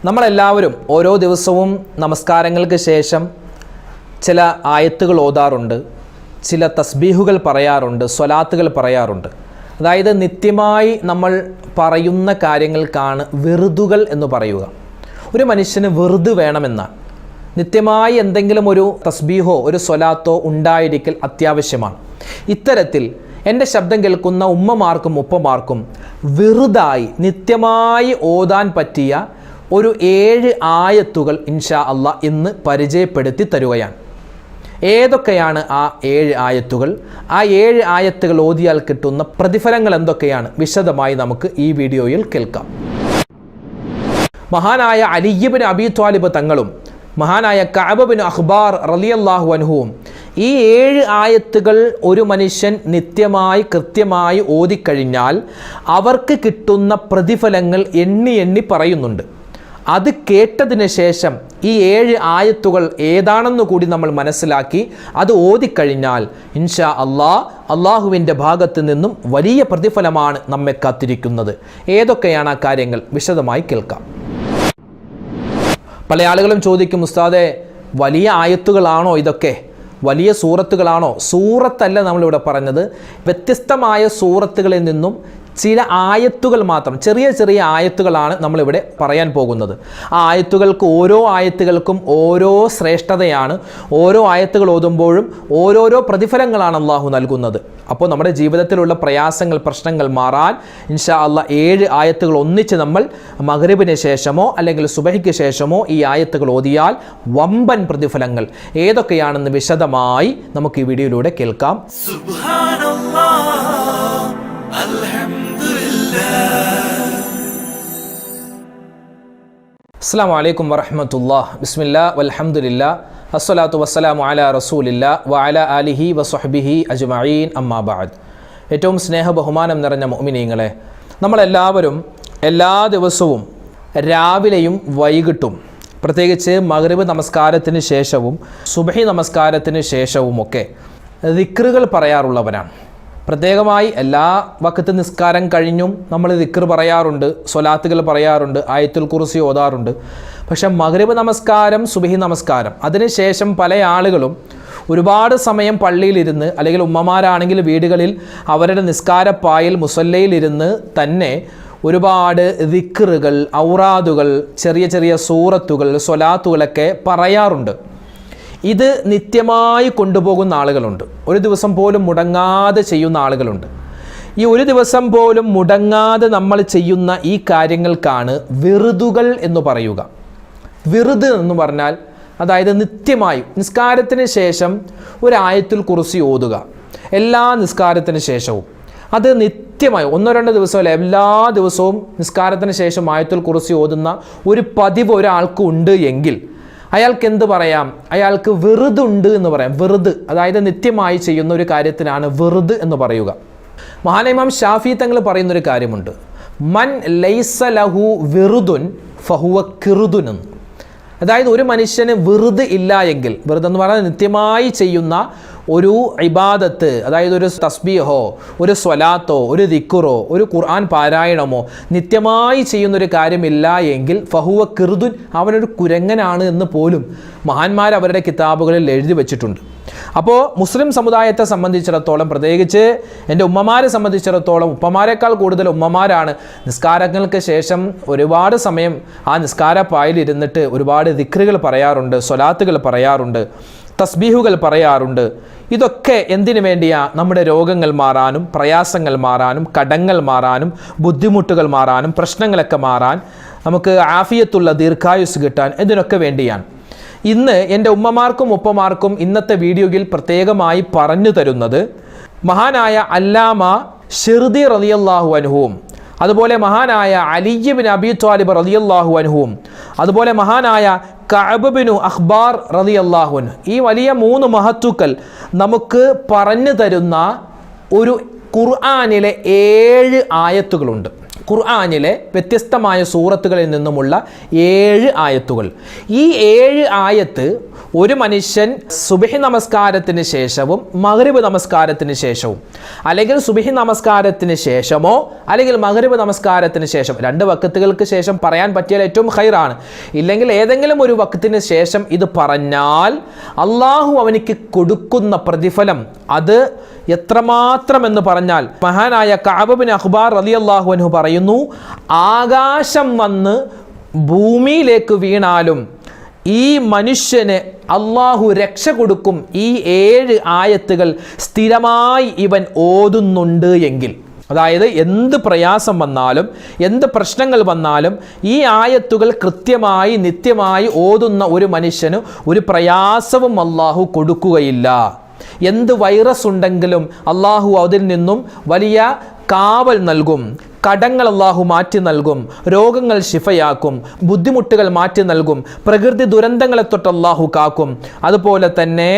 നമ്മളെല്ലാവരും ഓരോ ദിവസവും നമസ്കാരങ്ങൾക്ക് ശേഷം ചില ആയത്തുകൾ ഓതാറുണ്ട്, ചില തസ്ബീഹുകൾ പറയാറുണ്ട്, സ്വലാത്തുകൾ പറയാറുണ്ട്. അതായത് നിത്യമായി നമ്മൾ പറയുന്ന കാര്യങ്ങൾക്കാണ് വെറുതുകൾ എന്ന് പറയുക. ഒരു മനുഷ്യന് വെറുത് വേണമെന്നാണ്. നിത്യമായി എന്തെങ്കിലും ഒരു തസ്ബീഹോ ഒരു സ്വലാത്തോ ഉണ്ടായിരിക്കൽ അത്യാവശ്യമാണ്. ഇത്തരത്തിൽ എൻ്റെ ശബ്ദം കേൾക്കുന്ന ഉമ്മമാർക്കും ഉപ്പമാർക്കും വെറുതായി നിത്യമായി ഓതാൻ പറ്റിയ ഒരു 7 ആയത്തുകൾ ഇൻഷാ അള്ളാ ഇന്ന് പരിചയപ്പെടുത്തി തരുകയാണ്. ഏതൊക്കെയാണ് ആ 7 ആയത്തുകൾ? ആ 7 ആയത്തുകൾ ഓതിയാൽ കിട്ടുന്ന പ്രതിഫലങ്ങൾ എന്തൊക്കെയാണ്? വിശദമായി നമുക്ക് ഈ വീഡിയോയിൽ കേൾക്കാം. മഹാനായ അലി ഇബ്നു അബീ ത്വാലിബ് തങ്ങളും മഹാനായ കഅബ് ബിൻ അഖ്ബാർ റളിയല്ലാഹു അൻഹുവും ഈ 7 ആയത്തുകൾ ഒരു മനുഷ്യൻ നിത്യമായി കൃത്യമായി ഓതിക്കഴിഞ്ഞാൽ അവർക്ക് കിട്ടുന്ന പ്രതിഫലങ്ങൾ എണ്ണി പറയുന്നുണ്ട്. അത് കേട്ടതിന് ശേഷം ഈ 7 ആയത്തുകൾ ഏതാണെന്ന് കൂടി നമ്മൾ മനസ്സിലാക്കി അത് ഓതിക്കഴിഞ്ഞാൽ ഇൻഷാ അള്ളാഹുവിൻ്റെ ഭാഗത്ത് നിന്നും വലിയ പ്രതിഫലമാണ് നമ്മെ കാത്തിരിക്കുന്നത്. ഏതൊക്കെയാണ് ആ കാര്യങ്ങൾ? വിശദമായി കേൾക്കാം. പല ആളുകളും ചോദിക്കും, ഉസ്താദേ വലിയ ആയത്തുകളാണോ ഇതൊക്കെ? വലിയ സൂറത്തുകളാണോ? സൂറത്തല്ല നമ്മളിവിടെ പറഞ്ഞത്. വ്യത്യസ്തമായ സൂറത്തുകളിൽ നിന്നും ചില ആയത്തുകൾ മാത്രം, ചെറിയ ചെറിയ ആയത്തുകളാണ് നമ്മളിവിടെ പറയാൻ പോകുന്നത്. ആ ആയത്തുകൾക്ക് ഓരോ ആയത്തുകൾക്കും ഓരോ ശ്രേഷ്ഠതയാണ്. ഓരോ ആയത്തുകൾ ഓതുമ്പോഴും ഓരോരോ പ്രതിഫലങ്ങളാണ് അള്ളാഹു നൽകുന്നത്. അപ്പോൾ നമ്മുടെ ജീവിതത്തിലുള്ള പ്രയാസങ്ങൾ, പ്രശ്നങ്ങൾ മാറാൻ ഇൻഷാ അള്ളാ 7 ആയത്തുകൾ ഒന്നിച്ച് നമ്മൾ മഗ്രിബിന് ശേഷമോ അല്ലെങ്കിൽ സുബഹിക്ക് ശേഷമോ ഈ ആയത്തുകൾ ഓതിയാൽ വമ്പൻ പ്രതിഫലങ്ങൾ ഏതൊക്കെയാണെന്ന് വിശദമായി നമുക്ക് ഈ വീഡിയോയിലൂടെ കേൾക്കാം. അസ്സലാമു അലൈക്കും വറഹ്മത്തുള്ളാഹി. ബിസ്മില്ലാഹ് വൽഹംദുലില്ലാഹ് അസ്സലാത്തു വസ്സലാമു അലാ റസൂലില്ലാഹ് വഅലാ ആലിഹി വസ്വഹ്ബിഹി അജ്മഈൻ അമ്മാ ബഅദ്. ഏറ്റവും സ്നേഹ ബഹുമാനം നിറഞ്ഞ മുഅ്മിനീങ്ങളെ, നമ്മളെല്ലാവരും എല്ലാ ദിവസവും രാവിലെയും വൈകിട്ടും, പ്രത്യേകിച്ച് മഗ്രിബ് നമസ്കാരത്തിന് ശേഷവും സുബ്ഹി നമസ്കാരത്തിന് ശേഷവുമൊക്കെ ദിക്റുകൾ പറയാറുള്ളവരാണ്. പ്രത്യേകമായി എല്ലാ വഖത്ത് നിസ്കാരം കഴിഞ്ഞും നമ്മൾ ദിക്ർ പറയാറുണ്ട്, സ്വലാത്തുകൾ പറയാറുണ്ട്, ആയത്തുൽ കുർസി ഓതാറുണ്ട്. പക്ഷെ മഗ്രിബ് നമസ്കാരം, സുബ്ഹി നമസ്കാരം, അതിനുശേഷം പല ആളുകളും ഒരുപാട് സമയം പള്ളിയിലിരുന്ന്, അല്ലെങ്കിൽ ഉമ്മമാരാണെങ്കിൽ വീടുകളിൽ അവരുടെ നിസ്കാരപ്പായിൽ മുസല്ലയിലിരുന്ന് തന്നെ ഒരുപാട് ദിക്റുകൾ, ഔറാദുകൾ, ചെറിയ ചെറിയ സൂറത്തുകൾ, സ്വലാത്തുകളൊക്കെ പറയാറുണ്ട്. ഇത് നിത്യമായി കൊണ്ടുപോകുന്ന ആളുകളുണ്ട്. ഒരു ദിവസം പോലും മുടങ്ങാതെ ചെയ്യുന്ന ആളുകളുണ്ട്. ഈ ഒരു ദിവസം പോലും മുടങ്ങാതെ നമ്മൾ ചെയ്യുന്ന ഈ കാര്യങ്ങൾക്കാണ് വെറുതുകൾ എന്ന് പറയുക. വെറുത് എന്ന് പറഞ്ഞാൽ അതായത് നിത്യമായി നിസ്കാരത്തിന് ശേഷം ഒരു ആയത്തുൽ കുർസി ഓതുക, എല്ലാ നിസ്കാരത്തിന് ശേഷവും. അത് നിത്യമായി 1-2 ദിവസമല്ല, എല്ലാ ദിവസവും നിസ്കാരത്തിന് ശേഷം ആയത്തുൽ കുർസി ഓതുന്ന ഒരു പതിവ് ഒരാൾക്ക് ഉണ്ട് എങ്കിൽ അയാൾക്ക് എന്ത് പറയാം? അയാൾക്ക് വെറുതുണ്ട് എന്ന് പറയാം. വെറുത് അതായത് നിത്യമായി ചെയ്യുന്ന ഒരു കാര്യത്തിനാണ് വെറുത് എന്ന് പറയുക. മഹാനായ ഇമാം ഷാഫി തങ്ങൾ പറയുന്നൊരു കാര്യമുണ്ട്, മൻ ലൈസ ലഹു വെറുതുൻ ഫഹുവ കിറുതുൻ എന്ന്. അതായത് ഒരു മനുഷ്യന് വെറുത് ഇല്ല എങ്കിൽ, വെറുതെന്ന് പറഞ്ഞാൽ നിത്യമായി ചെയ്യുന്ന ഒരു ഇബാദത്ത്, അതായത് ഒരു തസ്ബീഹോ ഒരു സ്വലാത്തോ ഒരു ദിക്റോ ഒരു ഖുർആൻ പാരായണമോ നിത്യമായി ചെയ്യുന്നൊരു കാര്യമില്ല എങ്കിൽ ഫഹുവ കിറുതുൻ, അവനൊരു കുരങ്ങനാണ് എന്ന് പോലും മഹാന്മാർ അവരുടെ കിതാബുകളിൽ എഴുതി വെച്ചിട്ടുണ്ട്. അപ്പോൾ മുസ്ലിം സമുദായത്തെ സംബന്ധിച്ചിടത്തോളം, പ്രത്യേകിച്ച് എൻ്റെ ഉമ്മമാരെ സംബന്ധിച്ചിടത്തോളം, ഉപ്പമാരെക്കാൾ കൂടുതൽ ഉമ്മമാരാണ് നിസ്കാരങ്ങൾക്ക് ശേഷം ഒരുപാട് സമയം ആ നിസ്കാരപ്പായിൽ ഇരുന്നിട്ട് ഒരുപാട് ദിക്റുകൾ പറയാറുണ്ട്, സ്വലാത്തുകൾ പറയാറുണ്ട്, തസ്ബീഹുകൾ പറയാറുണ്ട്. ഇതൊക്കെ എന്തിനു വേണ്ടിയാ? നമ്മുടെ രോഗങ്ങൾ മാറാനും, പ്രയാസങ്ങൾ മാറാനും, കടങ്ങൾ മാറാനും, ബുദ്ധിമുട്ടുകൾ മാറാനും, പ്രശ്നങ്ങളൊക്കെ മാറാൻ, നമുക്ക് ആഫിയത്തുള്ള ദീർഘായുസ് കിട്ടാൻ, ഇതിനൊക്കെ വേണ്ടിയാണ്. ഇന്ന് എൻ്റെ ഉമ്മമാർക്കും ഉപ്പമാർക്കും ഇന്നത്തെ വീഡിയോയിൽ പ്രത്യേകമായി പറഞ്ഞു തരുന്നത് മഹാനായ അല്ലാമ ഷിർദി റളിയല്ലാഹു അൻഹുവും, അതുപോലെ മഹാനായ അലി ഇബ്നു അബീ ത്വാലിബ് റളിയല്ലാഹു അൻഹുവും, അതുപോലെ മഹാനായ കഅബ് ബിൻ അഖ്ബാർ റളിയല്ലാഹു അൻഹു, ഈ വലിയ 3 മഹത്തുക്കൾ നമുക്ക് പറഞ്ഞു തരുന്ന ഒരു ഖുർആനിലെ 7 ആയത്തുകളുണ്ട്. ഖുർആനിലെ വ്യത്യസ്തമായ സൂറത്തുകളിൽ നിന്നുമുള്ള 7 ആയത്തുകൾ. ഈ 7 ആയത്ത് ഒരു മനുഷ്യൻ സുബഹി നമസ്കാരത്തിന് ശേഷവും മഗ്രിബ് നമസ്കാരത്തിന് ശേഷവും, അല്ലെങ്കിൽ സുബഹി നമസ്കാരത്തിന് ശേഷമോ അല്ലെങ്കിൽ മഗ്രിബ് നമസ്കാരത്തിന് ശേഷം, 2 വക്തുകൾക്ക് ശേഷം പറയാൻ പറ്റിയാൽ ഏറ്റവും ഖൈറാണ്. ഇല്ലെങ്കിൽ ഏതെങ്കിലും ഒരു വക്തിന് ശേഷം ഇത് പറഞ്ഞാൽ അള്ളാഹു അവനിക്ക് കൊടുക്കുന്ന പ്രതിഫലം അത് എത്രമാത്രം എന്ന് പറഞ്ഞാൽ, മഹാനായ കഅബ് ബിൻ അഖ്ബാർ റളിയല്ലാഹു അൻഹു പറയുന്നു, ആകാശം വന്ന് ഭൂമിയിലേക്ക് വീണാലും ഈ മനുഷ്യന് അള്ളാഹു രക്ഷ കൊടുക്കും ഈ 7 ആയത്തുകൾ സ്ഥിരമായി ഇവൻ ഓതുന്നുണ്ട് എങ്കിൽ. അതായത് എന്ത് പ്രയാസം വന്നാലും എന്ത് പ്രശ്നങ്ങൾ വന്നാലും ഈ ആയത്തുകൾ കൃത്യമായി നിത്യമായി ഓതുന്ന ഒരു മനുഷ്യന് ഒരു പ്രയാസവും അള്ളാഹു കൊടുക്കുകയില്ല. എന്ത് വൈറസ് ഉണ്ടെങ്കിലും അള്ളാഹു അതിൽ നിന്നും വലിയ കാവൽ നൽകും, കടങ്ങൾ അള്ളാഹു മാറ്റി നൽകും, രോഗങ്ങൾ ശിഫയാക്കും, ബുദ്ധിമുട്ടുകൾ മാറ്റി നൽകും, പ്രകൃതി ദുരന്തങ്ങളെ തൊട്ട് അള്ളാഹു കാക്കും. അതുപോലെ തന്നെ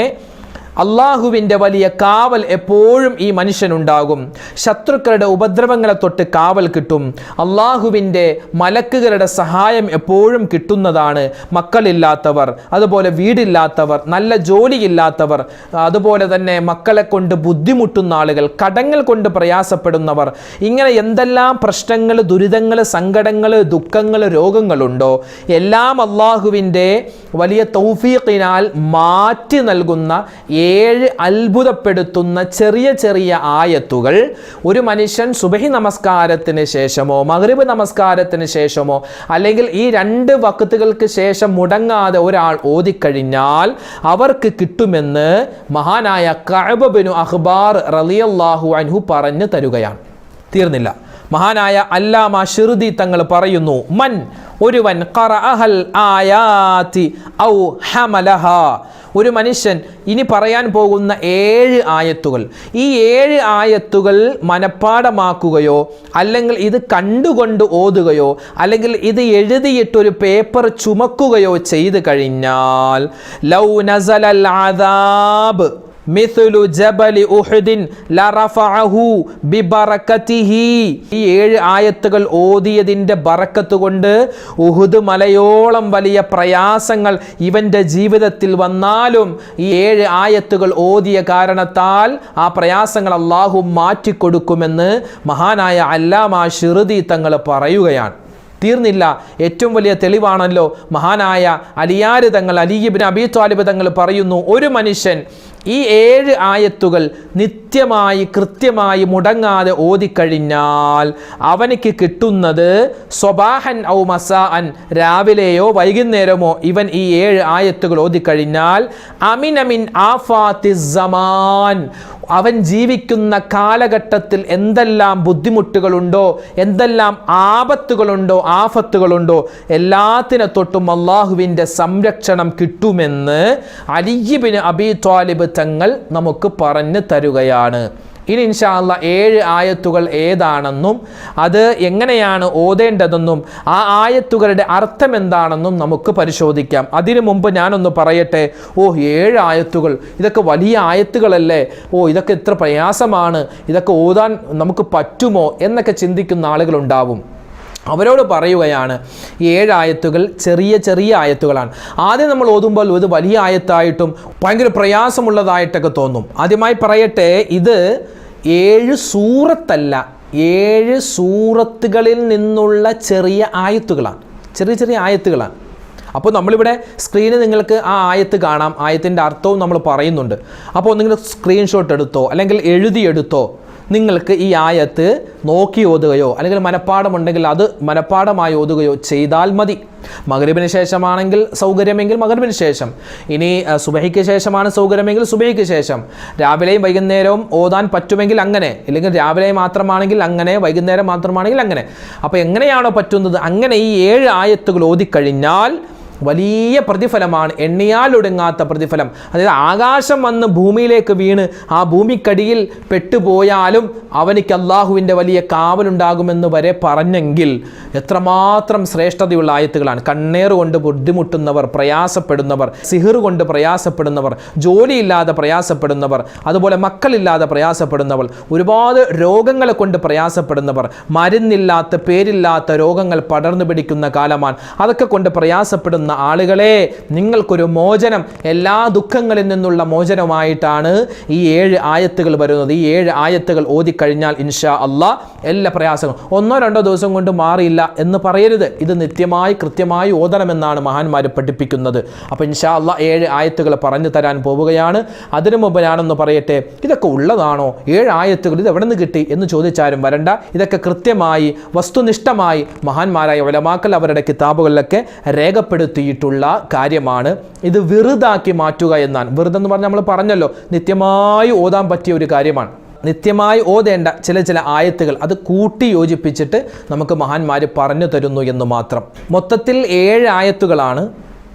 അള്ളാഹുവിൻ്റെ വലിയ കാവൽ എപ്പോഴും ഈ മനുഷ്യനുണ്ടാകും. ശത്രുക്കളുടെ ഉപദ്രവങ്ങളെ തൊട്ട് കാവൽ കിട്ടും. അള്ളാഹുവിൻ്റെ മലക്കുകളുടെ സഹായം എപ്പോഴും കിട്ടുന്നതാണ്. മക്കളില്ലാത്തവർ, അതുപോലെ വീടില്ലാത്തവർ, നല്ല ജോലിയില്ലാത്തവർ, അതുപോലെ തന്നെ മക്കളെ കൊണ്ട് ബുദ്ധിമുട്ടുന്ന ആളുകൾ, കടങ്ങൾ കൊണ്ട് പ്രയാസപ്പെടുന്നവർ, ഇങ്ങനെ എന്തെല്ലാം പ്രശ്നങ്ങൾ, ദുരിതങ്ങൾ, സങ്കടങ്ങൾ, ദുഃഖങ്ങൾ, രോഗങ്ങളുണ്ടോ എല്ലാം അള്ളാഹുവിൻ്റെ വലിയ തൗഫീഖിനാൽ മാറ്റി നൽകുന്ന 7 അത്ഭുതപ്പെടുത്തുന്ന ചെറിയ ചെറിയ ആയത്തുകൾ ഒരു മനുഷ്യൻ സുബഹി നമസ്കാരത്തിന് ശേഷമോ മഗ്രിബ് നമസ്കാരത്തിന് ശേഷമോ അല്ലെങ്കിൽ ഈ 2 വക്തുകൾക്ക് ശേഷം മുടങ്ങാതെ ഒരാൾ ഓതിക്കഴിഞ്ഞാൽ അവർക്ക് കിട്ടുമെന്ന് മഹാനായ കഅബ് ബിൻ അഖ്ബാർ റളിയല്ലാഹു അൻഹു പറഞ്ഞു തരുകയാണ്. തീർന്നില്ല. മഹാനായ അല്ലാമ ശിർദി തങ്ങൾ പറയുന്നു, മൻ ഒരുവൻ ഖറഅഹൽ ആയാതി ഔ ഹമലഹാ, ഒരു മനുഷ്യൻ ഇനി പറയാൻ പോകുന്ന 7 ആയത്തുകൾ, ഈ 7 ആയത്തുകൾ മനഃപ്പാഠമാക്കുകയോ അല്ലെങ്കിൽ ഇത് കണ്ടുകൊണ്ട് ഓതുകയോ അല്ലെങ്കിൽ ഇത് എഴുതിയിട്ടൊരു പേപ്പർ ചുമക്കുകയോ ചെയ്തു കഴിഞ്ഞാൽ ലൗ നസലൽ അദാബ് മിഥ്ലു ജബലി ഉഹുദിൻ ലറഫഅഹു ബിബറകതിഹി, ഈ 7 ആയത്തുകൾ ഓതിയതിൻ്റെ ബറക്കത്ത് കൊണ്ട് ഉഹുദ് മലയോളം വലിയ പ്രയാസങ്ങൾ ഇവൻ്റെ ജീവിതത്തിൽ വന്നാലും ഈ 7 ആയത്തുകൾ ഓതിയ കാരണത്താൽ ആ പ്രയാസങ്ങൾ അള്ളാഹു മാറ്റിക്കൊടുക്കുമെന്ന് മഹാനായ അല്ലാമ ശിർദി തങ്ങൾ പറയുകയാണ്. തീർന്നില്ല. ഏറ്റവും വലിയ തെളിവാണല്ലോ മഹാനായ അലിയാർ തങ്ങൾ, അലി ഇബ്നു അബീ ത്വാലിബ് തങ്ങൾ പറയുന്നു, ഒരു മനുഷ്യൻ ഈ 7 ആയത്തുകൾ നിത്യമായി കൃത്യമായി മുടങ്ങാതെ ഓതിക്കഴിഞ്ഞാൽ അവനിക്ക് കിട്ടുന്നത് സ്വബാഹൻ ഔ മസാഅൻ, രാവിലെയോ വൈകുന്നേരമോ ഇവൻ ഈ 7 ആയത്തുകൾ ഓതിക്കഴിഞ്ഞാൽ അമിനമിൻ ആഫാത്തിസ് സമാൻ, അവൻ ജീവിക്കുന്ന കാലഘട്ടത്തിൽ എന്തെല്ലാം ബുദ്ധിമുട്ടുകളുണ്ടോ, എന്തെല്ലാം ആപത്തുകളുണ്ടോ, ആഫത്തുകളുണ്ടോ, എല്ലാത്തിനെ തൊട്ടും അള്ളാഹുവിൻ്റെ സംരക്ഷണം കിട്ടുമെന്ന് അലി ഇബ്നു അബീ ത്വാലിബ് തങ്ങൾ നമുക്ക് പറഞ്ഞു തരുകയാണ്. ഇനി ഇൻഷാ അല്ലാഹ് 7 ആയത്തുകൾ ഏതാണെന്നും അത് എങ്ങനെയാണ് ഓതേണ്ടതെന്നും ആ ആയത്തുകളുടെ അർത്ഥം എന്താണെന്നും നമുക്ക് പരിശോധിക്കാം. അതിനു മുമ്പ് ഞാനൊന്ന് പറയട്ടെ, 7 ആയത്തുകൾ, ഇതൊക്കെ വലിയ ആയത്തുകളല്ലേ, ഇതൊക്കെ എത്ര പ്രയാസമാണ്, ഇതൊക്കെ ഓതാൻ നമുക്ക് പറ്റുമോ എന്നൊക്കെ ചിന്തിക്കുന്ന ആളുകളുണ്ടാവും. അവരോട് പറയുകയാണ്, 7 ആയത്തുകൾ ചെറിയ ചെറിയ ആയത്തുകളാണ്. ആദ്യം നമ്മൾ ഓതുമ്പോൾ ഇത് വലിയ ആയത്തായിട്ടും ഭയങ്കര പ്രയാസമുള്ളതായിട്ടൊക്കെ തോന്നും. ആദ്യമായി പറയട്ടെ, ഇത് 7 സൂറത്തല്ല, 7 സൂറത്തുകളിൽ നിന്നുള്ള ചെറിയ ആയത്തുകളാണ്, ചെറിയ ചെറിയ ആയത്തുകളാണ്. അപ്പോൾ നമ്മളിവിടെ സ്ക്രീനിൽ നിങ്ങൾക്ക് ആ ആയത്ത് കാണാം, ആയത്തിൻ്റെ അർത്ഥവും നമ്മൾ പറയുന്നുണ്ട്. അപ്പോൾ നിങ്ങൾ സ്ക്രീൻഷോട്ട് എടുത്തോ അല്ലെങ്കിൽ എഴുതിയെടുത്തോ, നിങ്ങൾക്ക് ഈ ആയത്ത് നോക്കി ഓതുകയോ അല്ലെങ്കിൽ മനഃപ്പാഠമുണ്ടെങ്കിൽ അത് മനഃപ്പാഠമായി ഓതുകയോ ചെയ്താൽ മതി. മഗ്രിബിന് ശേഷമാണെങ്കിൽ സൗകര്യമെങ്കിൽ മഗ്രിബിന് ശേഷം, ഇനി സുബഹിക്ക് ശേഷമാണ് സൗകര്യമെങ്കിൽ സുബഹിക്ക് ശേഷം, രാവിലെയും വൈകുന്നേരവും ഓതാൻ പറ്റുമെങ്കിൽ അങ്ങനെ, ഇല്ലെങ്കിൽ രാവിലെ മാത്രമാണെങ്കിൽ അങ്ങനെ, വൈകുന്നേരം മാത്രമാണെങ്കിൽ അങ്ങനെ. അപ്പോൾ എങ്ങനെയാണോ പറ്റുന്നത് അങ്ങനെ ഈ 7 ആയത്തുകൾ ഓതിക്കഴിഞ്ഞാൽ വലിയ പ്രതിഫലമാണ്, എണ്ണിയാലൊടുങ്ങാത്ത പ്രതിഫലം. അതായത് ആകാശം വന്ന് ഭൂമിയിലേക്ക് വീണ് ആ ഭൂമിക്കടിയിൽ പെട്ടുപോയാലും അവനിക്ക് അള്ളാഹുവിൻ്റെ വലിയ കാവലുണ്ടാകുമെന്ന് വരെ പറഞ്ഞെങ്കിൽ എത്രമാത്രം ശ്രേഷ്ഠതയുള്ള ആയത്തുകളാണ്. കണ്ണേറ് കൊണ്ട് ബുദ്ധിമുട്ടുന്നവർ, പ്രയാസപ്പെടുന്നവർ, സിഹിർ കൊണ്ട് പ്രയാസപ്പെടുന്നവർ, ജോലിയില്ലാതെ പ്രയാസപ്പെടുന്നവർ, അതുപോലെ മക്കളില്ലാതെ പ്രയാസപ്പെടുന്നവർ, ഒരുപാട് രോഗങ്ങളെ കൊണ്ട് പ്രയാസപ്പെടുന്നവർ, മരുന്നില്ലാത്ത പേരില്ലാത്ത രോഗങ്ങൾ പടർന്നു പിടിക്കുന്ന കാലമാണ്, അതൊക്കെ കൊണ്ട് പ്രയാസപ്പെടുന്ന വിശ്വസിക്കുന്ന ആളുകളെ, നിങ്ങൾക്കൊരു മോചനം, എല്ലാ ദുഃഖങ്ങളിൽ നിന്നുള്ള മോചനമായിട്ടാണ് ഈ 7 ആയത്തുകൾ വരുന്നത്. ഈ 7 ആയത്തുകൾ ഓതിക്കഴിഞ്ഞാൽ ഇൻഷാ അള്ളാഹ് എല്ലാ പ്രയാസങ്ങളും 1-2 ദിവസം കൊണ്ട് മാറിയില്ല എന്ന് പറയരുത്. ഇത് നിത്യമായി കൃത്യമായി ഓതണമെന്നാണ് മഹാന്മാർ പഠിപ്പിക്കുന്നത്. അപ്പോൾ ഇൻഷാ അള്ളാഹ് 7 ആയത്തുകൾ പറഞ്ഞു തരാൻ പോവുകയാണ്. അതിനു മുമ്പ് ഞാനൊന്ന് പറയട്ടെ, ഇതൊക്കെ ഉള്ളതാണോ? 7 ആയത്തുകൾ ഇത് എവിടെ നിന്ന് കിട്ടി എന്ന് ചോദിച്ചാലും വരണ്ട. ഇതൊക്കെ കൃത്യമായി വസ്തുനിഷ്ഠമായി മഹാന്മാരായ ഉലമാക്കൾ അവരുടെ കിതാബുകളിലൊക്കെ രേഖപ്പെടുത്തിയിട്ടുള്ള കാര്യമാണ്. ഇത് വെറുതാക്കി മാറ്റുക എന്നാണ്. വെറുതെന്ന് പറഞ്ഞാൽ നമ്മൾ പറഞ്ഞല്ലോ, നിത്യമായി ഓതാൻ പറ്റിയ ഒരു കാര്യമാണ്. നിത്യമായി ഓതേണ്ട ചില ആയത്തുകൾ അത് കൂട്ടി യോജിപ്പിച്ചിട്ട് നമുക്ക് മഹാന്മാർ പറഞ്ഞു തരുന്നു എന്ന് മാത്രം. മൊത്തത്തിൽ 7 ആയത്തുകളാണ്.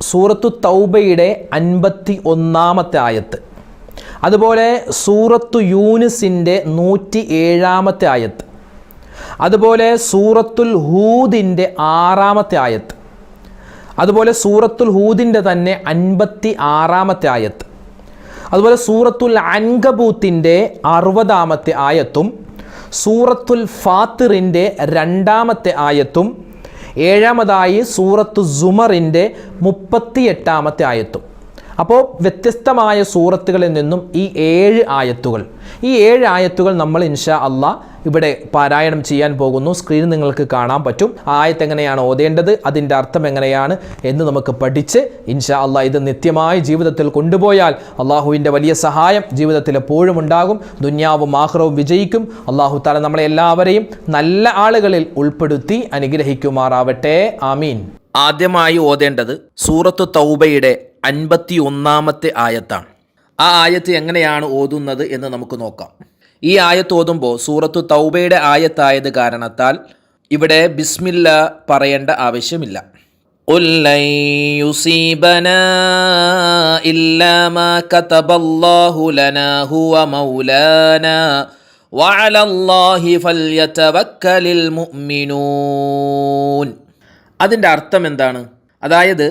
സൂറത്തു തൗബയുടെ 51-ാമത്തെ ആയത്ത്, അതുപോലെ സൂറത്തു യൂനുസിൻ്റെ 107-ാമത്തെ ആയത്ത്, അതുപോലെ സൂറത്തുൽ ഹൂദിൻ്റെ 6-ാമത്തെ ആയത്ത്, അതുപോലെ സൂറത്തുൽ ഹൂദിൻ്റെ തന്നെ 56-ാമത്തെ ആയത്ത്, അതുപോലെ സൂറത്തുൽ അൻകബൂത്തിൻ്റെ 60-ാമത്തെ ആയത്തും, സൂറത്തുൽ ഫാത്തിറിൻ്റെ 2-ാമത്തെ ആയത്തും, 7-മതായി സൂറത്തു സുമറിൻ്റെ 38-ാമത്തെ ആയത്തും. അപ്പോൾ വ്യത്യസ്തമായ സൂറത്തുകളിൽ നിന്നും ഈ 7 ആയത്തുകൾ നമ്മൾ ഇൻഷാ അള്ളാഹ് ഇവിടെ പാരായണം ചെയ്യാൻ പോകുന്നു. സ്ക്രീനിൽ നിങ്ങൾക്ക് കാണാൻ പറ്റും. ആ ആയത്ത് എങ്ങനെയാണ് ഓതേണ്ടത്, അതിൻ്റെ അർത്ഥം എങ്ങനെയാണ് എന്ന് നമുക്ക് പഠിച്ച് ഇൻഷാ അള്ളാഹ് ഇത് നിത്യമായി ജീവിതത്തിൽ കൊണ്ടുപോയാൽ അള്ളാഹുവിൻ്റെ വലിയ സഹായം ജീവിതത്തിൽ എപ്പോഴും ഉണ്ടാകും. ദുന്യാവും ആഖിറവും വിജയിക്കും. അള്ളാഹു തആല നമ്മളെ എല്ലാവരെയും നല്ല ആളുകളിൽ ഉൾപ്പെടുത്തി അനുഗ്രഹിക്കുമാറാവട്ടെ. ആമീൻ. ആദ്യമായി ഓതേണ്ടത് സൂറത്തു തൗബയുടെ 51-ാമത്തെ ആയത്താണ്. ആ ആയത്ത് എങ്ങനെയാണ് ഓതുന്നത് എന്ന് നമുക്ക് നോക്കാം. ഈ ആയത്ത് ഓതുമ്പോൾ സൂറത്തു തൗബയുടെ ആയത്തായത് കാരണത്താൽ ഇവിടെ ബിസ്മില്ല പറയേണ്ട ആവശ്യമില്ല. ഖുൽ ലൻ യുസീബനാ ഇല്ലാ മാ കതബല്ലാഹു ലനാ ഹുവ മൗലാനാ വഅലല്ലാഹി ഫൽയതവക്കലിൽ മുഅ്മിനൂൻ. അതിൻ്റെ അർത്ഥം എന്താണ്? അതായത്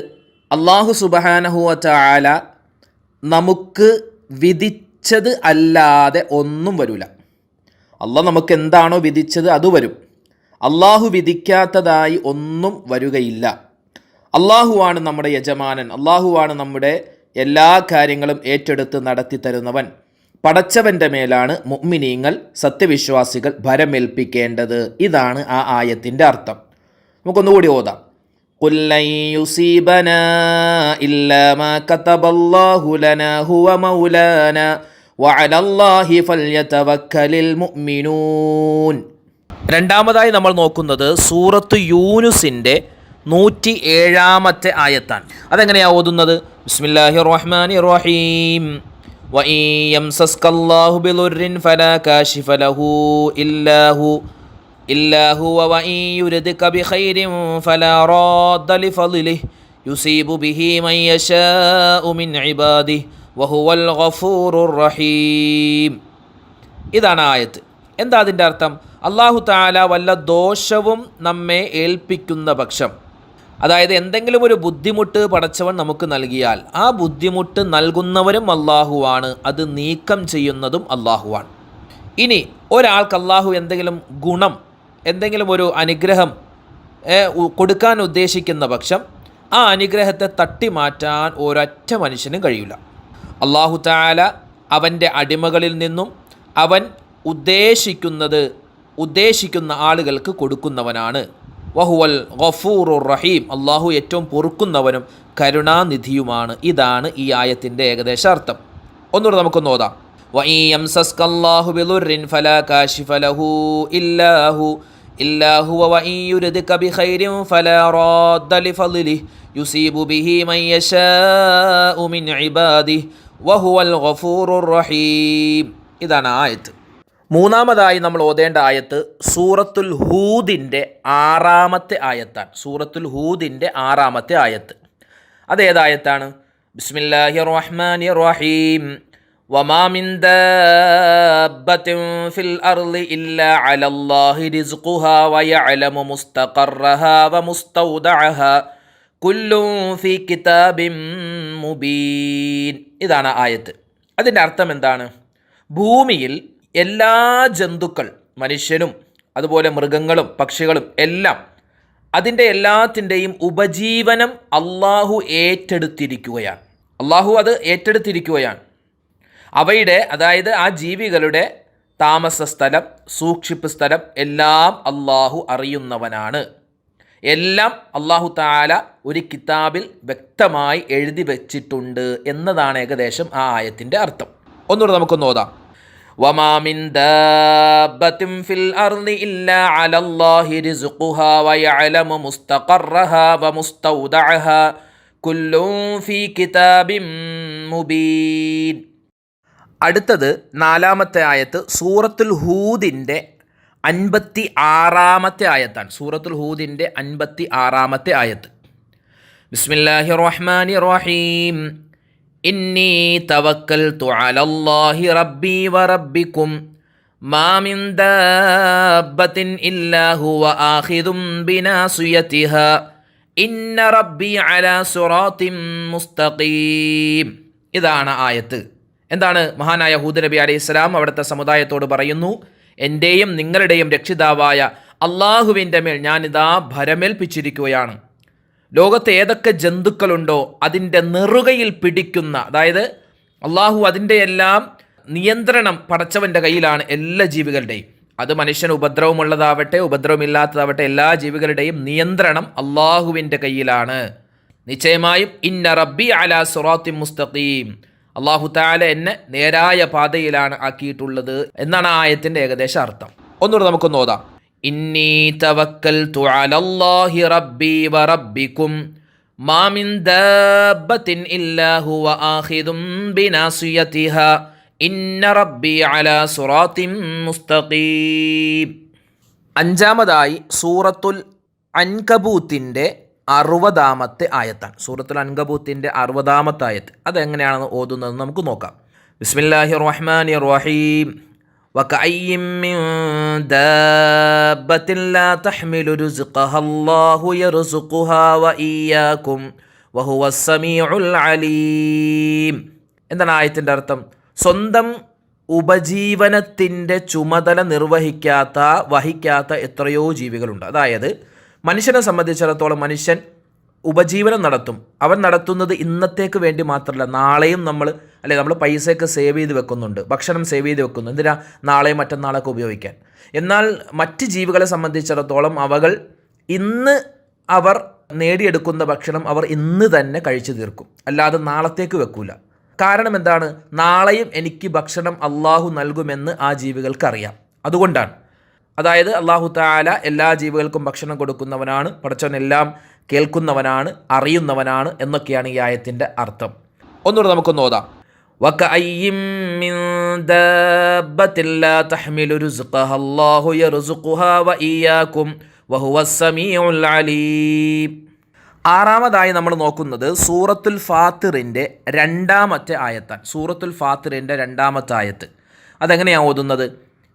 അല്ലാഹു സുബ്ഹാനഹു വ തആല നമുക്ക് വിധിച്ചത് അല്ലാതെ ഒന്നും വരില്ല. അള്ളാഹ് നമുക്ക് എന്താണോ വിധിച്ചത് അത് വരും. അള്ളാഹു വിധിക്കാത്തതായി ഒന്നും വരികയില്ല. അള്ളാഹുവാണ് നമ്മുടെ യജമാനൻ. അള്ളാഹുവാണ് നമ്മുടെ എല്ലാ കാര്യങ്ങളും ഏറ്റെടുത്ത് നടത്തി തരുന്നവൻ. പടച്ചവൻ്റെ മേലാണ് മുഅ്മിനീങ്ങൾ, സത്യവിശ്വാസികൾ ഭരമേൽപ്പിക്കേണ്ടത്. ഇതാണ് ആ ആയത്തിൻ്റെ അർത്ഥം. നമുക്കൊന്നുകൂടി ഓതാം. ഖുൽ ലൻ യുസീബനാ ഇല്ലാ മാ കതബല്ലാഹു ലനാ ഹുവ മൗലാനാ വഅലല്ലാഹി ഫൽയതവക്കലിൽ മുഅ്മിനൂൻ. രണ്ടാമതായി നമ്മൾ നോക്കുന്നത് സൂറത്ത് യൂനുസിൻ്റെ 107-ാമത്തെ ആയത്താണ്. അതെങ്ങനെയാണ് ഓതുന്നത്? ബിസ്മില്ലാഹിർ റഹ്മാനിർ റഹീം. വഇൻ യംസസ്കല്ലാഹു ബിദുർരിൻ ഫലാ കാശിഫ ലഹു ഇല്ലാ ഹുവ വഇൻ യുരിദ്ക ബിഖൈരിൻ ഫലാ റാദ്ദ ലിഫളിഹി യുസീബു ബിഹി മൻ യശാഉ മിൻ ഇബാദിഹി വഹുവൽ ഗഫൂറുർ റഹീം. ഇതാണ് ആയത്ത്. എന്താ അതിൻ്റെ അർത്ഥം? അല്ലാഹു തആല വല്ല ദോഷവും നമ്മെ ഏൽപ്പിക്കുന്ന പക്ഷം, അതായത് എന്തെങ്കിലും ഒരു ബുദ്ധിമുട്ട് പടച്ചവൻ നമുക്ക് നൽകിയാൽ ആ ബുദ്ധിമുട്ട് നൽകുന്നവരും അല്ലാഹുവാണ്, അത് നീക്കം ചെയ്യുന്നതും അല്ലാഹുവാണ്. ഇനി ഒരാൾക്ക് അല്ലാഹു എന്തെങ്കിലും ഗുണം, എന്തെങ്കിലും ഒരു അനുഗ്രഹം കൊടുക്കാൻ ഉദ്ദേശിക്കുന്ന പക്ഷം ആ അനുഗ്രഹത്തെ തട്ടിമാറ്റാൻ ഒരൊറ്റ മനുഷ്യനും കഴിയില്ല. അല്ലാഹു തആല അവൻ്റെ അടിമകളിൽ നിന്നും അവൻ ഉദ്ദേശിക്കുന്ന ആളുകൾക്ക് കൊടുക്കുന്നവനാണ്. വഹുവൽ ഗഫൂറുർ റഹീം. അള്ളാഹു ഏറ്റവും പൊറുക്കുന്നവനും കരുണാനിധിയുമാണ്. ഇതാണ് ഈ ആയത്തിൻ്റെ ഏകദേശ അർത്ഥം. ഒന്നുകൂടെ നമുക്കൊന്ന് ഓതാം. വഇൻ യംസസ്കല്ലാഹു ബിദുർരിൻ ഫലാ കാശിഫ ലഹു ഇല്ലാ ഹുവ വഇൻ യുരിദ്ക ബിഖൈരിൻ ഫലാ റാദ്ദ ലിഫളിഹി യുസീബു ബിഹി മൻ യശാഉ മിൻ ഇബാദിഹി വഹുവൽ ഗഫൂറുർ റഹീം. ഇതാണ് ആയത്ത്. മൂന്നാമതായി നമ്മൾ ഓതേണ്ട ആയത്ത് സൂറത്തുൽ ഹൂദിൻ്റെ 6-ാമത്തെ ആയത്താണ്. സൂറത്തുൽ ഹൂദിൻ്റെ 6-ാമത്തെ ആയത്ത്. അതേതായത്താണ്? ബിസ്മില്ലാഹിർ റഹ്മാനിർ റഹീം. വമാ മിൻ ദാബത്തിൻ ഫിൽ അർളി ഇല്ലാ അലല്ലാഹി റിസ്ഖുഹാ വയഅലമു മുസ്തഖറഹാ വമുസ്തൗദഅഹാ കുല്ലും ഫീ കിതാബിൻ മുബീൻ. ഇതാണ് ആയത്ത്. അതിൻ്റെ അർത്ഥം എന്താണ്? ഭൂമിയിൽ എല്ലാ ജന്തുക്കൾ, മനുഷ്യനും അതുപോലെ മൃഗങ്ങളും പക്ഷികളും എല്ലാം അതിൻ്റെ എല്ലാത്തിൻ്റെയും ഉപജീവനം അള്ളാഹു ഏറ്റെടുത്തിരിക്കുകയാണ്. അള്ളാഹു അത് ഏറ്റെടുത്തിരിക്കുകയാണ്. അവയുടെ, അതായത് ആ ജീവികളുടെ താമസ സ്ഥലം, സൂക്ഷിപ്പ് സ്ഥലം എല്ലാം അള്ളാഹു അറിയുന്നവനാണ്. എല്ലാം അള്ളാഹു തആല ഒരു കിതാബിൽ വ്യക്തമായി എഴുതി വച്ചിട്ടുണ്ട് എന്നതാണ് ഏകദേശം ആ ആയത്തിൻ്റെ അർത്ഥം. ഒന്നുകൂടെ നമുക്കൊന്ന് ഓതാം. വമാ മിൻ ദാബത്തിൻ ഫിൽ അർളി ഇല്ലാ അലല്ലാഹി റിസ്ഖുഹാ വയഅലമു മുസ്തഖറഹാ വമുസ്തൗദഅഹാ കുല്ലുൻ ഫീ കിതാബിൻ മുബീൻ. അടുത്തത് 4-ാമത്തെ ആയത്ത് സൂറത്തുൽ ഹൂദിൻ്റെ 56-ാമത്തെ ആയത്താണ്. സൂറത്തുൽ ഹൂദിൻ്റെ 56-ാമത്തെ ആയത്ത്. ബിസ്മില്ലാഹിർ റഹ്മാനിർ റഹീം. ഇന്നി തവക്കൽതു അലല്ലാഹി റബ്ബി വറബ്ബിക്കും മാ മിൻ ദാബത്തിൻ ഇല്ലാ ഹുവ ആഖിദും ബിനാസിയതിഹാ ഇന്ന റബ്ബി അലാ സിറാത്തിൻ മുസ്തഖീം. ഇതാണ് ആയത്ത്. എന്താണ് മഹാനായ ഹൂദ് നബി അലൈഹിസ്സലാം അവിടുത്തെ സമുദായത്തോട് പറയുന്നു, എൻ്റെയും നിങ്ങളുടെയും രക്ഷിതാവായ അള്ളാഹുവിൻ്റെ മേൽ ഞാനിതാ ഭരമേൽപ്പിച്ചിരിക്കുകയാണ്. ലോകത്ത് ഏതൊക്കെ ജന്തുക്കളുണ്ടോ അതിൻ്റെ നെറുകയിൽ പിടിക്കുന്ന, അതായത് അള്ളാഹു അതിൻ്റെ എല്ലാം നിയന്ത്രണം പടച്ചവൻ്റെ കയ്യിലാണ് എല്ലാ ജീവികളുടെയും. അത് മനുഷ്യന് ഉപദ്രവമുള്ളതാവട്ടെ ഉപദ്രവമില്ലാത്തതാവട്ടെ എല്ലാ ജീവികളുടെയും നിയന്ത്രണം അള്ളാഹുവിൻ്റെ കയ്യിലാണ്. നിശ്ചയമായും ഇന്ന റബ്ബി അലാ സിറാത്തിൻ മുസ്തഖീം, അള്ളാഹു തആല എന്നെ നേരായ പാതയിലാണ് ആക്കിയിട്ടുള്ളത് എന്നാണ് ആ ആയത്തിൻ്റെ ഏകദേശ അർത്ഥം. ഒന്നുകൂടെ നമുക്കൊന്ന് ഓതാം. ഇന്നി തവക്കൽതു അലല്ലാഹി റബ്ബി വറബ്ബിക്കും മാ മിൻ ദാബത്തിൻ ഇല്ലാ ഹുവ ആഖിദും ബിനാസിയതിഹാ ഇന്ന റബ്ബി അലാ സിറാത്തിൻ മുസ്തഖീം. 5-ാമതായി സൂറത്തുൽ അൻകബൂത്തിൻ്റെ 60-ാമത്തെ ആയത്താണ്. സൂറത്തുൽ അൻകബൂത്തിൻ്റെ 60-ാമത്തെ ആയത്ത് അതെങ്ങനെയാണെന്ന് ഓതുന്നതെന്ന് നമുക്ക് നോക്കാം. ബിസ്മില്ലാഹിർ റഹ്മാനിർ റഹീം. വകഅയ്യിൻ മിൻ ദാബത്തിൻ ലാ തഹ്മിലു റിസ്ഖഹാ അല്ലാഹു യർസുഖുഹാ വഇയ്യാകും വഹുവസ് സമീഉൽ അലീം. എന്താണ് ആയത്തിൻ്റെ അർത്ഥം? സ്വന്തം ഉപജീവനത്തിൻ്റെ ചുമതല വഹിക്കാത്ത എത്രയോ ജീവികളുണ്ട്. അതായത് മനുഷ്യനെ സംബന്ധിച്ചിടത്തോളം മനുഷ്യൻ ഉപജീവനം നടത്തും. അവൻ നടത്തുന്നത് ഇന്നത്തേക്ക് വേണ്ടി മാത്രമല്ല, നാളെയും നമ്മൾ പൈസയൊക്കെ സേവ് ചെയ്ത് വെക്കുന്നുണ്ട്, ഭക്ഷണം സേവ് ചെയ്ത് വെക്കുന്നു. എന്തിനാ? നാളെയും മറ്റന്നാളൊക്കെ ഉപയോഗിക്കാൻ. എന്നാൽ മറ്റ് ജീവികളെ സംബന്ധിച്ചിടത്തോളം ഇന്ന് അവർ നേടിയെടുക്കുന്ന ഭക്ഷണം അവർ ഇന്ന് തന്നെ കഴിച്ചു തീർക്കും, അല്ലാതെ നാളത്തേക്ക് വെക്കൂല. കാരണം എന്താണ്? നാളെയും എനിക്ക് ഭക്ഷണം അള്ളാഹു നൽകുമെന്ന് ആ ജീവികൾക്കറിയാം. അതുകൊണ്ടാണ്. അതായത് അള്ളാഹു തആല എല്ലാ ജീവികൾക്കും ഭക്ഷണം കൊടുക്കുന്നവനാണ്, പടച്ചവനെല്ലാം കേൾക്കുന്നവനാണ്, അറിയുന്നവനാണ് എന്നൊക്കെയാണ് ഈ ആയത്തിൻ്റെ അർത്ഥം. ഒന്നുകൂടെ നമുക്കൊന്ന് ഓതാം. വകഅയ്യിൻ മിൻ ദാബത്തിൻ ലാ തഹ്മിലു റിസ്ഖഹാ അല്ലാഹു യർസുഖുഹാ വഇയ്യാകും വഹുവസ് സമീഉൽ അലീം. 6-ാമതായി നമ്മൾ നോക്കുന്നത് സൂറത്തുൽ ഫാത്തിറിൻ്റെ 2-ാമത്തെ ആയത്താണ്. സൂറത്തുൽ ഫാത്തിറിൻ്റെ 2-ാമത്തെ ആയത്ത് അതെങ്ങനെയാണ് ഓതുന്നത്?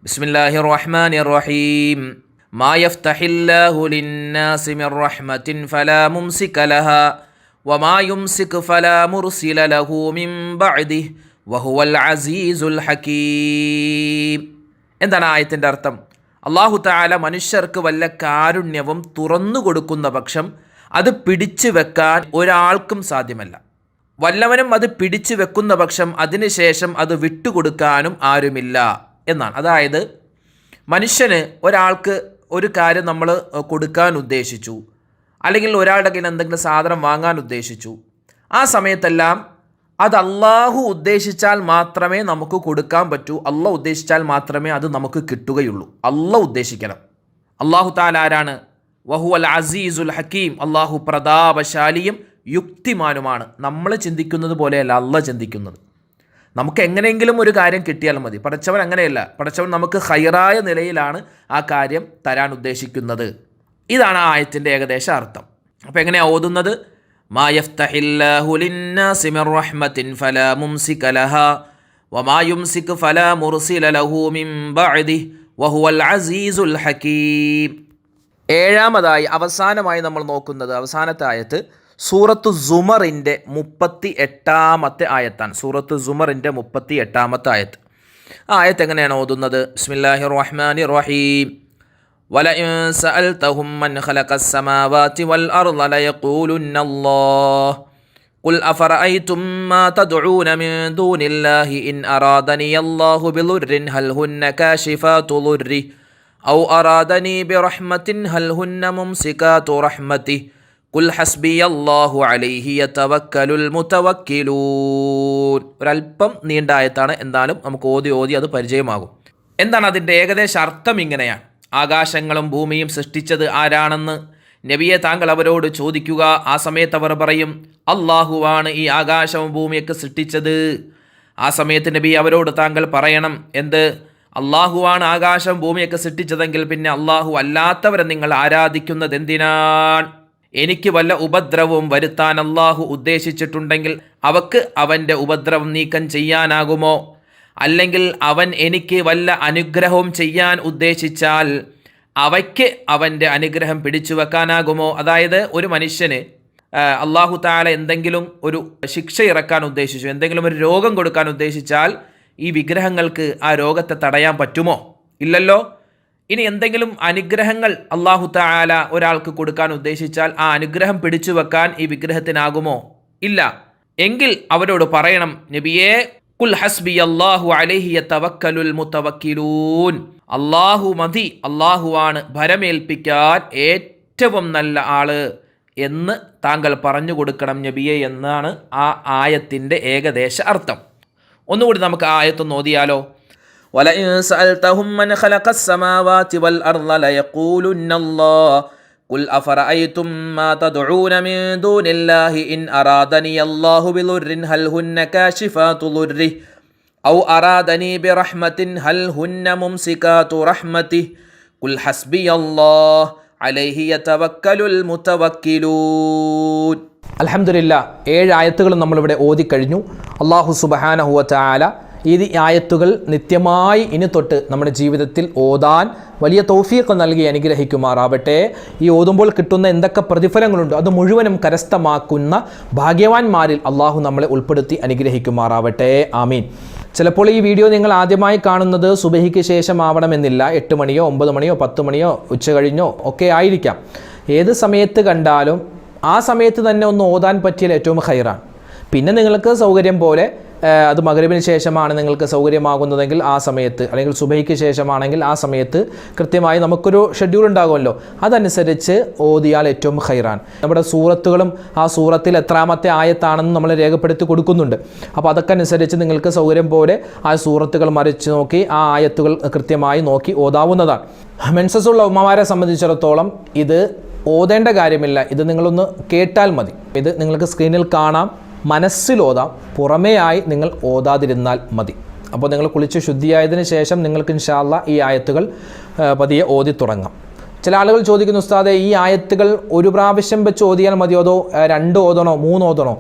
ബിസ്മില്ലാഹിർ റഹ്മാനിർ റഹീം. മാ യഫ്തഹില്ലാഹു ലിന്നാസി മിർ റഹ്മത്തിൻ ഫലാ മുംസിക ലഹാ വമാ യുംസിക് ഫലാ മുർസില ലഹു മിൻ ബഅദിഹി വഹുവൽ അസീസുൽ ഹകീം. എന്താണ് ആയത്തിൻ്റെ അർത്ഥം? അല്ലാഹു തആല മനുഷ്യർക്ക് വല്ല കാരുണ്യവും തുറന്നു കൊടുക്കുന്ന പക്ഷം അത് പിടിച്ചു വെക്കാൻ ഒരാൾക്കും സാധ്യമല്ല. വല്ലവനും അത് പിടിച്ചു വെക്കുന്ന പക്ഷം അതിനുശേഷം അത് വിട്ടുകൊടുക്കാനും ആരുമില്ല എന്നാണ്. അതായത് മനുഷ്യന് ഒരാൾക്ക് ഒരു കാര്യം നമ്മൾ കൊടുക്കാൻ ഉദ്ദേശിച്ചു, അല്ലെങ്കിൽ ഒരാളുടെ കയ്യിൽ എന്തെങ്കിലും സാധനം വാങ്ങാൻ ഉദ്ദേശിച്ചു, ആ സമയത്തെല്ലാം അത് അള്ളാഹു ഉദ്ദേശിച്ചാൽ മാത്രമേ നമുക്ക് കൊടുക്കാൻ പറ്റൂ. അള്ളാഹു ഉദ്ദേശിച്ചാൽ മാത്രമേ അത് നമുക്ക് കിട്ടുകയുള്ളൂ. അള്ളാഹു ഉദ്ദേശിക്കണം. അള്ളാഹു തആല ആരാണ്? വഹുവൽ അസീസുൽ ഹക്കീം. അള്ളാഹു പ്രതാപശാലിയും യുക്തിമാനുമാണ്. നമ്മൾ ചിന്തിക്കുന്നത് പോലെയല്ല അള്ളാഹ് ചിന്തിക്കുന്നത്. നമുക്ക് എങ്ങനെയെങ്കിലും ഒരു കാര്യം കിട്ടിയാൽ മതി. പടച്ചവൻ അങ്ങനെയല്ല. പടച്ചവൻ നമുക്ക് ഖൈറായ നിലയിലാണ് ആ കാര്യം തരാൻ ഉദ്ദേശിക്കുന്നത്. ഇതാണ് ആ ആയത്തിൻ്റെ ഏകദേശ അർത്ഥം. അപ്പോൾ എങ്ങനെയാണ് ഓതുന്നത്? മാ യഫ്തഹില്ലാഹു ലിന്നാസി മിർ റഹ്മത്തിൻ ഫലാ മുംസിക ലഹാ വമാ യുംസിക് ഫലാ മുർസില ലഹു മിൻ ബഅദിഹി വഹുവൽ അസീസുൽ ഹകീം. 7-ാമതായി അവസാനമായി നമ്മൾ നോക്കുന്നത് അവസാനത്തെ ആയത്ത് സൂറത്തു സുമറിൻ്റെ 38-ാമത്തെ ആയത്താണ്. സൂറത്തു സുമറിൻ്റെ 38-ാമത്തെ ആയത്ത്. ആ ആയത്ത് എങ്ങനെയാണ് ഓതുന്നത്? ബിസ്മില്ലാഹിർ റഹ്മാനിർ റഹീം. വലഇൻ സഅൽതഹും മൻ ഖലഖസ് സമാവാതി വൽ അർള ലയഖൂലുന്ന അല്ലാഹ് ഖുൽ അഫറഅയ്തും മാ തദ്ഊന മിൻ ദൂനില്ലാഹി ഇൻ അറാദനി അല്ലാഹു ബിളുർരിൻ ഹൽ ഹുന്ന കാശിഫാതു ളുർരി ഔ അറാദനി ബിറഹ്മത്തിൻ ഹൽ ഹുന്ന മുംസികാതു റഹ്മതി ഖുൽ ഹസ്ബിയല്ലാഹു അലൈഹി യതവക്കലുൽ മുതവക്കിലൂൻ. ഒരല്പം നീണ്ട ആയത്താണ്, എന്തായാലും നമുക്ക് ഓതി അത് പരിചയമാകും. എന്താണ് അതിൻ്റെ ഏകദേശ അർത്ഥം? ഇങ്ങനെയാണ്: ആകാശങ്ങളും ഭൂമിയും സൃഷ്ടിച്ചത് ആരാണെന്ന് നബിയെ താങ്കൾ അവരോട് ചോദിക്കുക. ആ സമയത്ത് അവർ പറയും, അള്ളാഹുവാണ് ഈ ആകാശവും ഭൂമിയൊക്കെ സൃഷ്ടിച്ചത്. ആ സമയത്ത് നബി അവരോട് താങ്കൾ പറയണം, എന്ത്? അള്ളാഹുവാണ് ആകാശം ഭൂമിയൊക്കെ സൃഷ്ടിച്ചതെങ്കിൽ പിന്നെ അള്ളാഹു അല്ലാത്തവരെ നിങ്ങൾ ആരാധിക്കുന്നത് എന്തിനാണ്? എനിക്ക് വല്ല ഉപദ്രവവും വരുത്താൻ അള്ളാഹു ഉദ്ദേശിച്ചിട്ടുണ്ടെങ്കിൽ അവക്ക് അവൻ്റെ ഉപദ്രവം നീക്കം ചെയ്യാനാകുമോ? അല്ലെങ്കിൽ അവൻ എനിക്ക് വല്ല അനുഗ്രഹവും ചെയ്യാൻ ഉദ്ദേശിച്ചാൽ അവയ്ക്ക് അവൻ്റെ അനുഗ്രഹം പിടിച്ചു വെക്കാനാകുമോ? അതായത് ഒരു മനുഷ്യന് അള്ളാഹു തആല എന്തെങ്കിലും ഒരു ശിക്ഷ ഇറക്കാൻ ഉദ്ദേശിച്ചു, എന്തെങ്കിലും ഒരു രോഗം കൊടുക്കാൻ ഉദ്ദേശിച്ചാൽ ഈ വിഗ്രഹങ്ങൾക്ക് ആ രോഗത്തെ തടയാൻ പറ്റുമോ? ഇല്ലല്ലോ. ഇനി എന്തെങ്കിലും അനുഗ്രഹങ്ങൾ അള്ളാഹു തആല ഒരാൾക്ക് കൊടുക്കാൻ ഉദ്ദേശിച്ചാൽ ആ അനുഗ്രഹം പിടിച്ചു വെക്കാൻ ഈ വിഗ്രഹത്തിനാകുമോ? ഇല്ല. എങ്കിൽ അവരോട് പറയണം, നബിയേ, ഖുൽ ഹസ്ബിയല്ലാഹു അലൈഹി യതവക്കലുൽ മുതവക്കിലൂൻ. അള്ളാഹു മതി, അള്ളാഹുവാണ് ഭരമേൽപ്പിക്കാൻ ഏറ്റവും നല്ല ആള് എന്ന് താങ്കൾ പറഞ്ഞു കൊടുക്കണം നബിയെ എന്നാണ് ആ ആയത്തിൻ്റെ ഏകദേശ അർത്ഥം. ഒന്നുകൂടി നമുക്ക് ആ ആയത്തൊന്ന് ഓതിയാലോ? വലഇൻ സഅൽതഹും മൻ ഖലഖസ് സമാവാതി വൽ അർള ലയഖൂലുന്ന അല്ലാഹ് ഖുൽ അഫറഅയ്തും മാ തദ്ഊന മിൻ ദൂനില്ലാഹി ഇൻ അറാദനി അല്ലാഹു ബിളുർരിൻ ഹൽ ഹുന്ന കാശിഫാതു ളുർരി ഔ അറാദനി ബിറഹ്മത്തിൻ ഹൽ ഹുന്ന മുംസികാതു റഹ്മതി ഖുൽ ഹസ്ബിയല്ലാഹ് അലൈഹി യതവക്കലുൽ മുതവക്കിലൂൻ. അൽഹംദുലില്ലാഹ്, 7 ആയത്തുകളും നമ്മളിവിടെ ഓതിക്കഴിഞ്ഞു. അല്ലാഹു സുബ്ഹാനഹു വ തആല ഈ ആയത്തുകൾ നിത്യമായി ഇനി തൊട്ട് നമ്മുടെ ജീവിതത്തിൽ ഓതാൻ വലിയ തൗഫീഖ് നൽകി അനുഗ്രഹിക്കുമാറാവട്ടെ. ഈ ഓതുമ്പോൾ കിട്ടുന്ന എന്തൊക്കെ പ്രതിഫലങ്ങളുണ്ട് അത് മുഴുവനും കരസ്ഥമാക്കുന്ന ഭാഗ്യവാന്മാരിൽ അള്ളാഹു നമ്മളെ ഉൾപ്പെടുത്തി അനുഗ്രഹിക്കുമാറാവട്ടെ. ആമീൻ. ചിലപ്പോൾ ഈ വീഡിയോ നിങ്ങൾ ആദ്യമായി കാണുന്നത് സുബഹിക്ക് ശേഷം ആവണമെന്നില്ല. 8 മണിയോ 9 മണിയോ 10 മണിയോ ഉച്ച കഴിഞ്ഞോ ഒക്കെ ആയിരിക്കാം. ഏത് സമയത്ത് കണ്ടാലും ആ സമയത്ത് തന്നെ ഒന്ന് ഓതാൻ പറ്റിയാൽ ഏറ്റവും ഖൈറാണ്. പിന്നെ നിങ്ങൾക്ക് സൗകര്യം പോലെ അത് മഗ്‌രിബിന് ശേഷമാണ് നിങ്ങൾക്ക് സൗകര്യമാകുന്നതെങ്കിൽ ആ സമയത്ത്, അല്ലെങ്കിൽ സുബഹിക്ക് ശേഷമാണെങ്കിൽ ആ സമയത്ത് കൃത്യമായി നമുക്കൊരു ഷെഡ്യൂൾ ഉണ്ടാകുമല്ലോ, അതനുസരിച്ച് ഓതിയാൽ ഏറ്റവും ഖൈറാൻ. നമ്മുടെ സൂറത്തുകളും ആ സൂറത്തിൽ എത്രാമത്തെ ആയത്താണെന്ന് നമ്മൾ രേഖപ്പെടുത്തി കൊടുക്കുന്നുണ്ട്. അപ്പോൾ അതൊക്കെ അനുസരിച്ച് നിങ്ങൾക്ക് സൗകര്യം പോലെ ആ സൂറത്തുകൾ മറിച്ച് നോക്കി ആ ആയത്തുകൾ കൃത്യമായി നോക്കി ഓതാവുന്നതാണ്. മെൻസസ്സുള്ള ഉമ്മമാരെ സംബന്ധിച്ചിടത്തോളം ഇത് ഓതേണ്ട കാര്യമില്ല, ഇത് നിങ്ങളൊന്ന് കേട്ടാൽ മതി. ഇത് നിങ്ങൾക്ക് സ്ക്രീനിൽ കാണാം, മനസ്സിലോതാം, പുറമേയായി നിങ്ങൾ ഓതാതിരുന്നാൽ മതി. അപ്പോൾ നിങ്ങൾ കുളിച്ച് ശുദ്ധിയായതിനു ശേഷം നിങ്ങൾക്ക് ഇൻഷാ അല്ലാഹ് ഈ ആയത്തുകൾ പതിയെ ഓതി തുടങ്ങാം. ചില ആളുകൾ ചോദിക്കുന്നു, ഉസ്താദേ, ഈ ആയത്തുകൾ ഒരു പ്രാവശ്യം വെച്ച് ഓതിയാൽ മതിയോ, അതോ 2 ഓതണോ 3 ഓതണോ?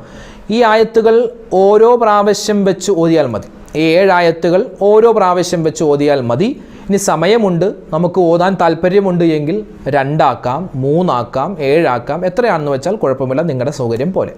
ഈ ആയത്തുകൾ ഓരോ പ്രാവശ്യം വെച്ച് ഓതിയാൽ മതി. ഈ 7 ആയത്തുകൾ ഓരോ പ്രാവശ്യം വെച്ച് ഓതിയാൽ മതി. ഇനി സമയമുണ്ട്, നമുക്ക് ഓതാൻ താല്പര്യമുണ്ട് എങ്കിൽ 2 ആക്കാം, 3 ആക്കാം, 7 ആക്കാം, എത്രയാണെന്ന് വെച്ചാൽ കുഴപ്പമില്ല, നിങ്ങളുടെ സൗകര്യം പോലെ.